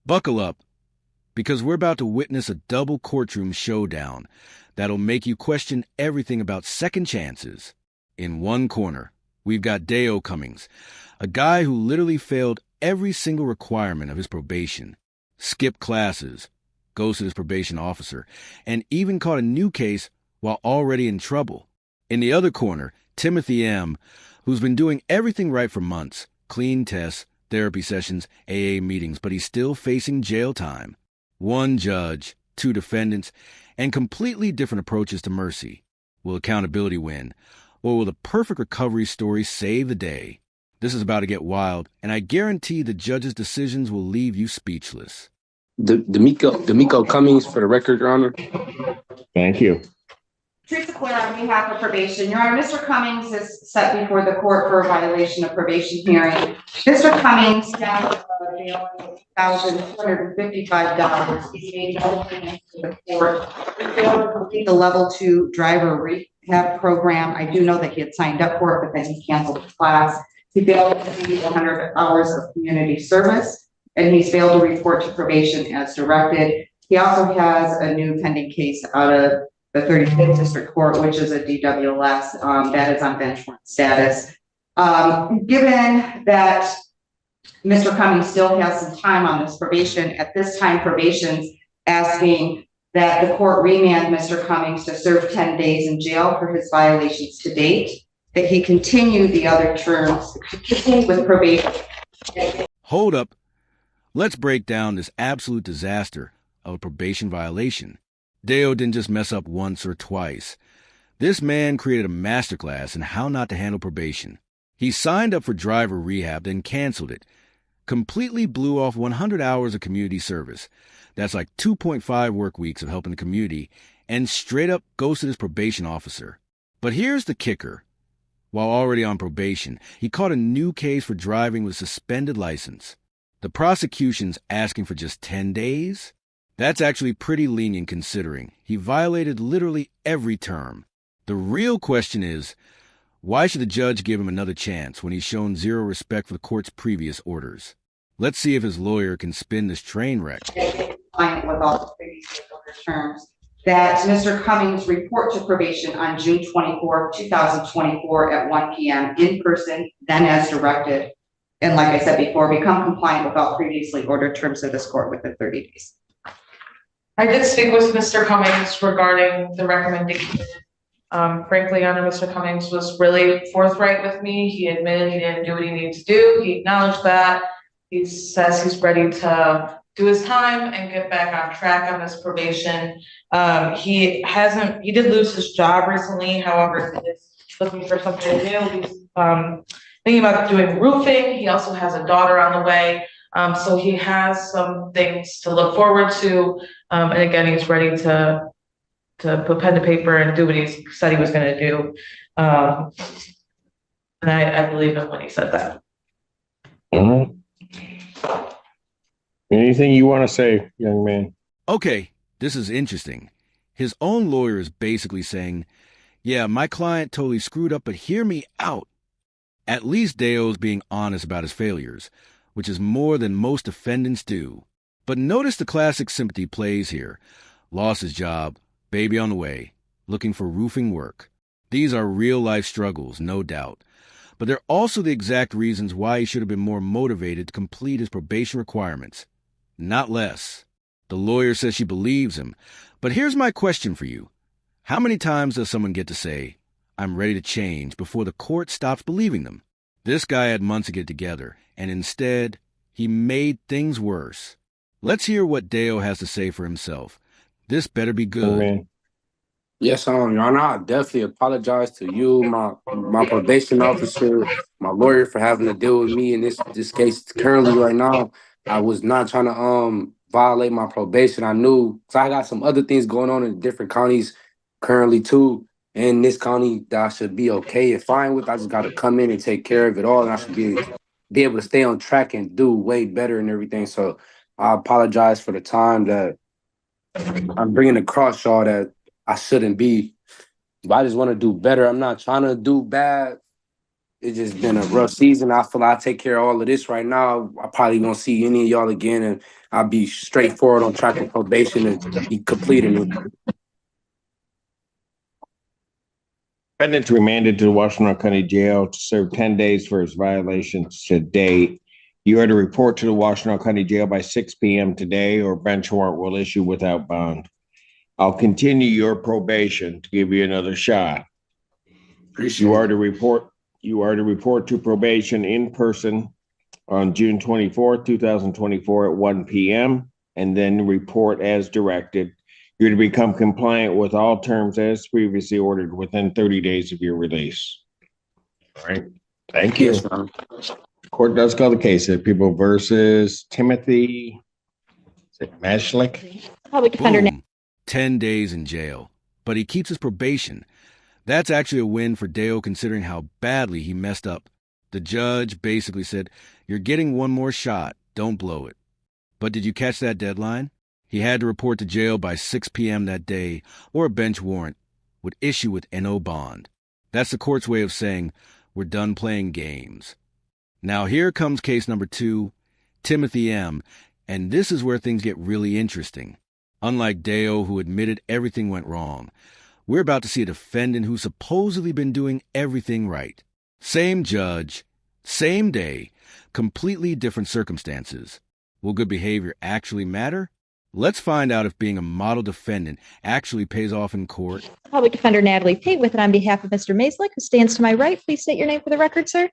Buckle up, because we're about to witness a double courtroom showdown that'll make you question everything about second chances. In one corner, we've got Deo Cummings, a guy who literally failed every single requirement of his probation, skipped classes, ghosted his probation officer, and even caught a new case while already in trouble. In the other corner, Timothy M., who's been doing everything right for months, clean tests, therapy sessions, AA meetings, but he's still facing jail time. One judge, two defendants, and completely different approaches to mercy. Will accountability win? Or will the perfect recovery story save the day? This is about to get wild, and I guarantee the judge's decisions will leave you speechless. Deo Cummings, for the record, Your Honor. Thank you. Teresa Claire on behalf of probation. Your Honor, Mr. Cummings is set before the court for a violation of probation hearing. Mr. Cummings down $1,255. He's made no payment to the court. He failed to complete the level 2 driver rehab program. I do know that he had signed up for it, but then he canceled the class. He failed to complete 100 hours of community service, and he's failed to report to probation as directed. He also has a new pending case out of the 35th District Court, which is a DWLS, that is on bench warrant status. Given that Mr. Cummings still has some time on this probation, at this time probation's asking that the court remand Mr. Cummings to serve 10 days in jail for his violations to date, that he continue the other terms, continue with probation. Hold up. Let's break down this absolute disaster of a probation violation. Deo didn't just mess up once or twice. This man created a masterclass in how not to handle probation. He signed up for driver rehab, then canceled it. Completely blew off 100 hours of community service. That's like 2.5 work weeks of helping the community, and straight up ghosted his probation officer. But here's the kicker. While already on probation, he caught a new case for driving with a suspended license. The prosecution's asking for just 10 days? That's actually pretty lenient considering he violated literally every term. The real question is, why should the judge give him another chance when he's shown zero respect for the court's previous orders? Let's see if his lawyer can spin this train wreck. With all the previous order terms, that Mr. Cummings report to probation on June 24, 2024 at 1 p.m. in person, then as directed. And like I said before, become compliant with all previously ordered terms of this court within 30 days. I did speak with Mr. Cummings regarding the recommendation. Frankly, Your Honor, Mr. Cummings was really forthright with me. He admitted he didn't do what he needed to do. He acknowledged that. He says he's ready to do his time and get back on track on this probation. He did lose his job recently. However, he is looking for something new. He's thinking about doing roofing. He also has a daughter on the way. So he has some things to look forward to. And again, he's ready to put pen to paper and do what he said he was going to do. And I believe him when he said that. All right. Anything you want to say, young man? Okay, this is interesting. His own lawyer is basically saying, yeah, my client totally screwed up, but hear me out. At least Deo's being honest about his failures, which is more than most defendants do. But notice the classic sympathy plays here. Lost his job, baby on the way, looking for roofing work. These are real-life struggles, no doubt. But they're also the exact reasons why he should have been more motivated to complete his probation requirements. Not less. The lawyer says she believes him. But here's my question for you. How many times does someone get to say, I'm ready to change, before the court stops believing them? This guy had months to get together, and instead, he made things worse. Let's hear what Deo has to say for himself. This better be good. Man. Yes, Your Honor, I definitely apologize to you, my probation officer, my lawyer, for having to deal with me in this case currently right now. I was not trying to violate my probation. I knew, because I got some other things going on in different counties currently too. In this county that I should be okay and fine with. I just got to come in and take care of it all, and I should be able to stay on track and do way better and everything. So I apologize for the time that I'm bringing across y'all that I shouldn't be. But I just want to do better. I'm not trying to do bad. It's just been a rough season. I feel like I take care of all of this right now. I probably won't see any of y'all again, and I'll be straightforward on track with probation and be completing it. Defendant remanded to the Washington County Jail to serve 10 days for his violations to date. You are to report to the Washington County Jail by 6 p.m. today, or bench warrant will issue without bond. I'll continue your probation to give you another shot. You are to report to probation in person on June 24th, 2024 at 1 p.m. and then report as directed. You're to become compliant with all terms as previously ordered within 30 days of your release. All right. Thank you. Yes, Your Honor. Court does call the case of People versus Timothy Mack. Public defender. Boom. 10 days in jail. But he keeps his probation. That's actually a win for Deo considering how badly he messed up. The judge basically said, "You're getting one more shot. Don't blow it." But did you catch that deadline? He had to report to jail by 6 p.m. that day, or a bench warrant would issue with no bond. That's the court's way of saying, we're done playing games. Now here comes case number 2, Timothy M., and this is where things get really interesting. Unlike Deo, who admitted everything went wrong, we're about to see a defendant who's supposedly been doing everything right. Same judge, same day, completely different circumstances. Will good behavior actually matter? Let's find out if being a model defendant actually pays off in court. Public defender Natalie Pate with it on behalf of Mr. Maislick, who stands to my right. Please state your name for the record, sir.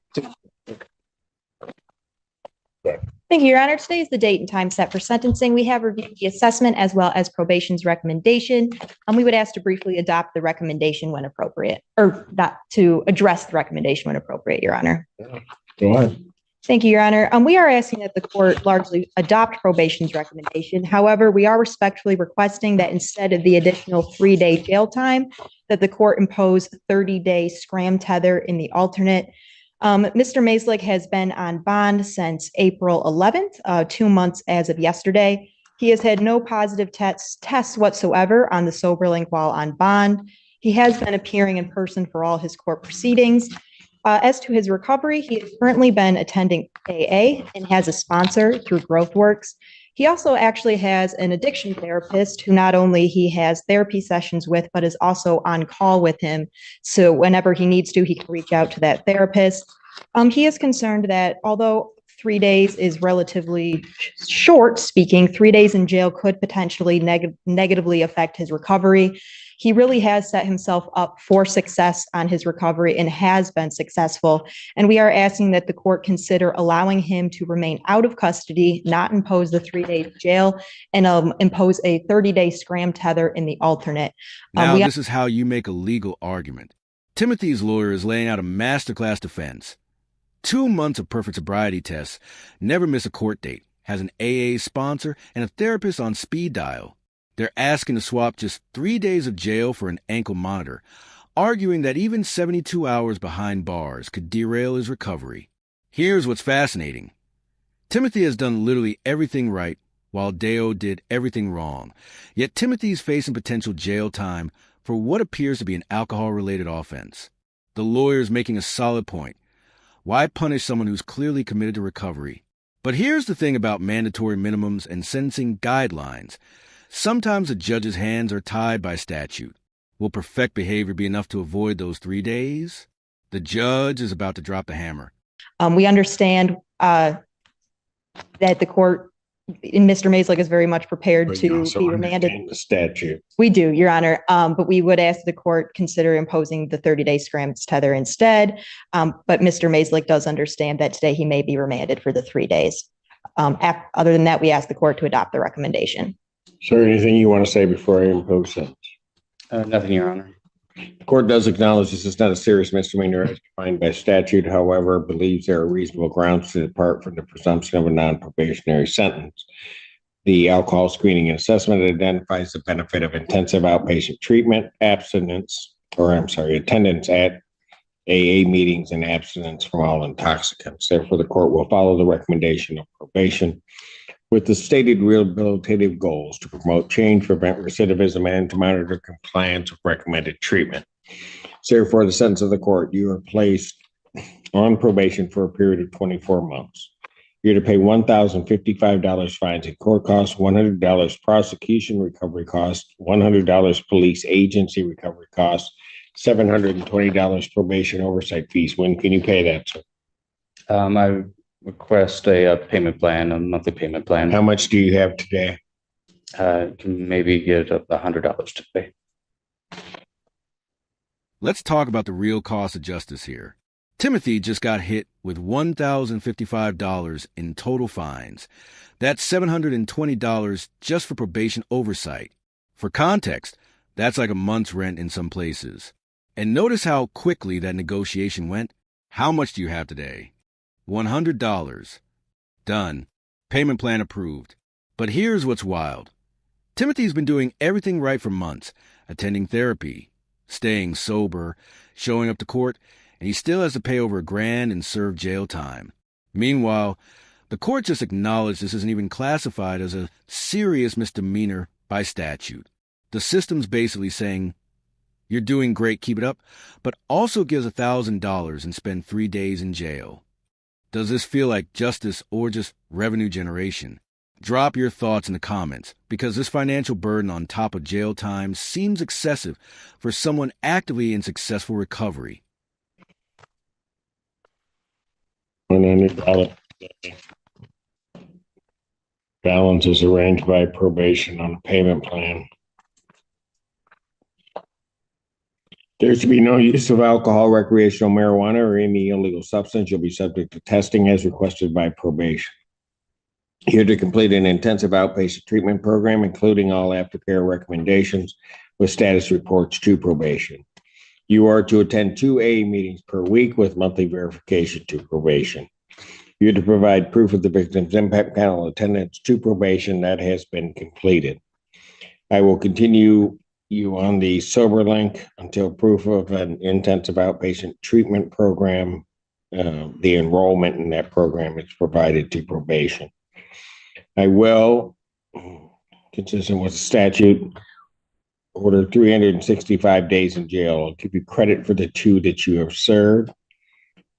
Thank you, Your Honor. Today is the date and time set for sentencing. We have reviewed the assessment as well as probation's recommendation. We would ask to briefly adopt the recommendation when appropriate, or not to address the recommendation when appropriate, Your Honor. Go ahead. Thank you, Your Honor. We are asking that the court largely adopt probation's recommendation. However, we are respectfully requesting that instead of the additional 3-day jail time, that the court impose 30-day SCRAM tether in the alternate. Mr. Maislick has been on bond since April 11th, 2 months as of yesterday. He has had no positive tests whatsoever on the SoberLink while on bond. He has been appearing in person for all his court proceedings. As to his recovery, he has currently been attending AA and has a sponsor through GrowthWorks. He also actually has an addiction therapist who not only he has therapy sessions with, but is also on call with him. So whenever he needs to, he can reach out to that therapist. He is concerned that although 3 days is relatively short, 3 days in jail could potentially negatively affect his recovery. He really has set himself up for success on his recovery and has been successful. And we are asking that the court consider allowing him to remain out of custody, not impose the 3-day jail, and impose a 30-day SCRAM tether in the alternate. Now this is how you make a legal argument. Timothy's lawyer is laying out a masterclass defense. 2 months of perfect sobriety tests, never miss a court date, has an AA sponsor, and a therapist on speed dial. They're asking to swap just 3 days of jail for an ankle monitor, arguing that even 72 hours behind bars could derail his recovery. Here's what's fascinating. Timothy has done literally everything right, while Deo did everything wrong. Yet Timothy's facing potential jail time for what appears to be an alcohol-related offense. The lawyer's making a solid point. Why punish someone who's clearly committed to recovery? But here's the thing about mandatory minimums and sentencing guidelines. Sometimes a judge's hands are tied by statute. Will perfect behavior be enough to avoid those 3 days? The judge is about to drop the hammer. We understand that the court, Mr. Maislick, is very much prepared to be remanded. The statute. We do, Your Honor, but we would ask the court consider imposing the 30-day SCRAM tether instead. But Mr. Maislick does understand that today he may be remanded for the 3 days. Other than that, we ask the court to adopt the recommendation. Sir, anything you want to say before I impose sentence? Nothing, Your Honor. The court does acknowledge this is not a serious misdemeanor as defined by statute, however, believes there are reasonable grounds to depart from the presumption of a non-probationary sentence. The alcohol screening and assessment identifies the benefit of intensive outpatient treatment, attendance at AA meetings, and abstinence from all intoxicants. Therefore, the court will follow the recommendation of probation with the stated rehabilitative goals to promote change, prevent recidivism, and to monitor compliance with recommended treatment. So therefore, the sentence of the court, you are placed on probation for a period of 24 months. You're to pay $1,055 fines and court costs, $100 prosecution recovery costs, $100 police agency recovery costs, $720 probation oversight fees. When can you pay that, sir? I request a payment plan, a monthly payment plan. How much do you have today? Can maybe get $100 to pay. Let's talk about the real cost of justice here. Timothy just got hit with $1,055 in total fines. That's $720 just for probation oversight. For context, that's like a month's rent in some places. And notice how quickly that negotiation went. How much do you have today? $100. Done. Payment plan approved. But here's what's wild. Timothy's been doing everything right for months, attending therapy, staying sober, showing up to court, and he still has to pay over $1,000 and serve jail time. Meanwhile, the court just acknowledged this isn't even classified as a serious misdemeanor by statute. The system's basically saying, you're doing great, keep it up, but also gives $1,000 and spend 3 days in jail. Does this feel like justice or just revenue generation? Drop your thoughts in the comments, because this financial burden on top of jail time seems excessive for someone actively in successful recovery. $100 balance is arranged by probation on a payment plan. There's to be no use of alcohol, recreational marijuana, or any illegal substance. You'll be subject to testing as requested by probation. You're to complete an intensive outpatient treatment program, including all aftercare recommendations with status reports to probation. You are to attend 2 AA meetings per week with monthly verification to probation. You're to provide proof of the victim's impact panel attendance to probation. That has been completed. I will continue you on the sober link until proof of an intensive outpatient treatment program, the enrollment in that program is provided to probation. I will, consistent with the statute, order 365 days in jail. I'll give you credit for the 2 that you have served.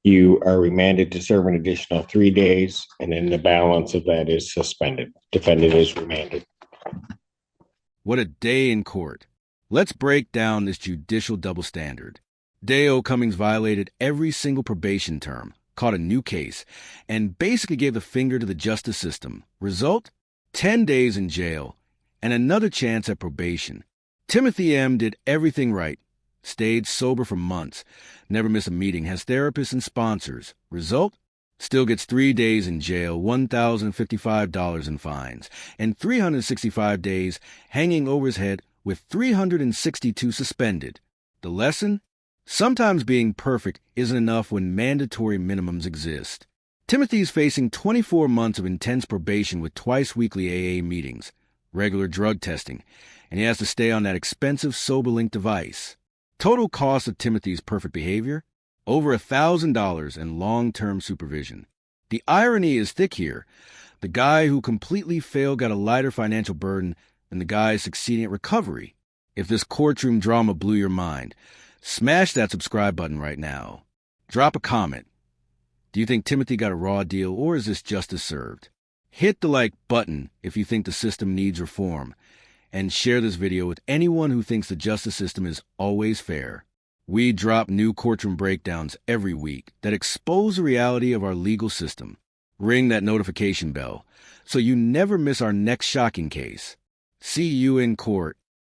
You are remanded to serve an additional 3 days, and then the balance of that is suspended. Defendant is remanded. What a day in court. Let's break down this judicial double standard. Deo Cummings violated every single probation term, caught a new case, and basically gave the finger to the justice system. Result? 10 days in jail and another chance at probation. Timothy M. did everything right, stayed sober for months, never missed a meeting, has therapists and sponsors. Result? Still gets 3 days in jail, $1,055 in fines, and 365 days hanging over his head with 362 suspended. The lesson? Sometimes being perfect isn't enough when mandatory minimums exist. Timothy's facing 24 months of intense probation with twice-weekly AA meetings, regular drug testing, and he has to stay on that expensive SoberLink device. Total cost of Timothy's perfect behavior? Over $1,000 in long-term supervision. The irony is thick here. The guy who completely failed got a lighter financial burden than the guy succeeding at recovery. If this courtroom drama blew your mind, smash that subscribe button right now. Drop a comment. Do you think Timothy got a raw deal, or is this justice served? Hit the like button if you think the system needs reform, and share this video with anyone who thinks the justice system is always fair. We drop new courtroom breakdowns every week that expose the reality of our legal system. Ring that notification bell so you never miss our next shocking case. See you in court.